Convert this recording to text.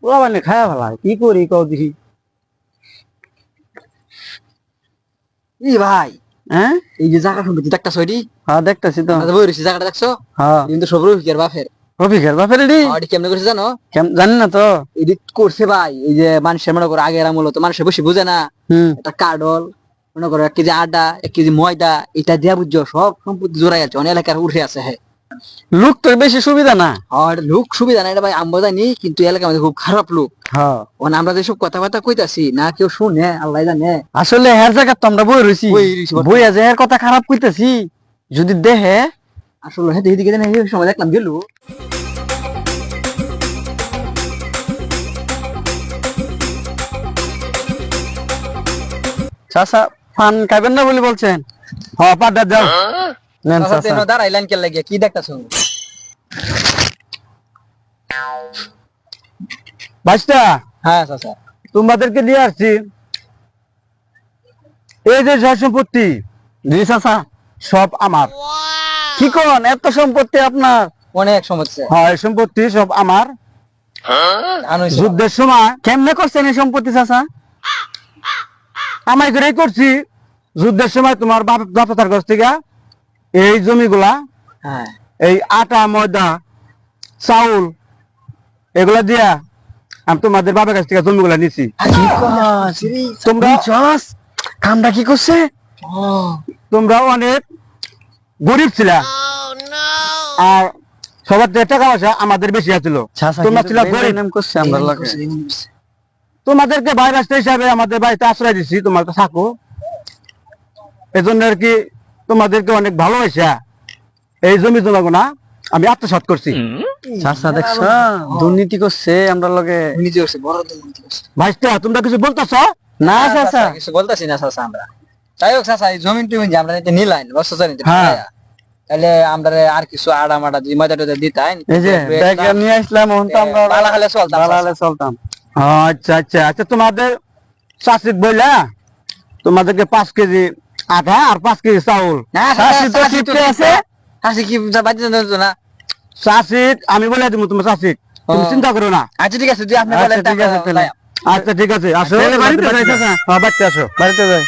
ওরা মানে খায়া ফেলা কি করি কও দেখি। ই ভাই, হ্যাঁ এই যে জায়গা সম্পত্তি দেখতাছো এটি? হ্যাঁ দেখতেছি তো। আমরা বই রইছি, জায়গাটা দেখছো? হ্যাঁ কিন্তু সব রফিকের বাপের। রফিকের বাপের এডি? এটি কেমনে করছে জানো? জানি না তো। এডিট করছে ভাই, এই যে মানুষের মনে করো আগের আমল তো মানুষের বেশি বুঝে না, হুম একটা কাডল মনে করো 1 কেজি আটা 1 কেজি ময়দা এটা দিয়া বুঝছো সব সম্পত্তি জোড়াই আছে, অনেক এলাকার উঠে আছে। হ্যাঁ লোক তো বেশি সুবিধা না। আর লোক সুবিধা নাই এটা ভাই, আমরা জানি কিন্তু এলাকার মধ্যে খুব খারাপ লোক। হ্যাঁ মানে আমরা যেসব কথাবার্তা কইতাছি না কেউ শুনে, আল্লাহ জানে। আসলে হের জায়গা তো আমরা বই রইছি, বই রইছি বর্তমানে। বই আছে এর কথা খারাপ কইতাছি, যদি দেহে আসলে হ্যাঁ এদিকে জানি এই সময় দেখলাম গেল। চাচা পান খাবেন না বলে বলছেন? হ্যাঁ পাটা দাও নেন চাচা। দাঁড়াইলেন কে লাগিয়া কি দেখতাছো? ভাইস্তা হ্যাঁ চাচা। তোমাদেরকে দিয়ে আসছি এই যে সব সম্পত্তি। জি চাচা সব আমার। কি কোন এত সম্পত্তি আপনার? অনেক সমস্যা। হ্যাঁ এই সম্পত্তি সব আমার। যুদ্ধের সময় কেমনে করছেন এই সম্পত্তি চাচা? আমায় করেই করছি। যুদ্ধের সময় তোমার বাপতার কাছ থেকে এই জমিগুলা, হ্যাঁ এই আটা ময়দা চাউল এগুলা দিয়া আমি তোমাদের বাবার কাছ থেকে জমিগুলা নিছি। তোমরা কামটা কি করছে? তোমরা অনেক গরিব ছিলা আর সবার থেকে টাকা পয়সা আমাদের বেশি আছিল। তোমরা ছিল গরিব, তোমাদেরকে ভাইরাস হিসাবে আমাদের বাড়িতে আশ্রয় দিচ্ছি, তোমার থাকো। এজন্য আর কি তোমাদেরকে অনেক ভালোবাসা এই জমি জমা না আমি আত্মসাৎ করছি। চাচা দেখছ দুর্নীতি করছে আমরা লগে। নিজে করছে, বড় দুর্নীতি করছে। ভাইস্তা তোমরা কিছু বলতেছ না? চাচা কিছু বলতাছি না চাচা আমরা। যাই হোক চাচা, এই জমি টমি যে আমরা নিতে নিলাম বছর জানি তাহলে আমরা আর কিছু আড়া মাড়া যদি ময়দা টয়দা দিতাম, এই যে ব্যাগে নিয়ে আসলাম ওখান তো আমরা বালা হলে চলতাম, বালা হলে চলতাম। আচ্ছা আচ্ছা আচ্ছা তোমাদের চাষিক বইলা তোমাদেরকে 5 কেজি আটা আর 5 কেজি চাউল। চাষি তো ঠিকই আছে। হাসি কি বাড়িতে না চাষিক আমি বলে দিব তোমার চাষিক, তুমি চিন্তা করো না। আচ্ছা ঠিক আছে, তুই আপনি আচ্ছা বলেন ঠিক আছে তাহলে। আচ্ছা ঠিক আছে আসো বাড়িতে যাই চাচা। হ্যাঁ বাড়িতে আসো, বাড়িতে যাই।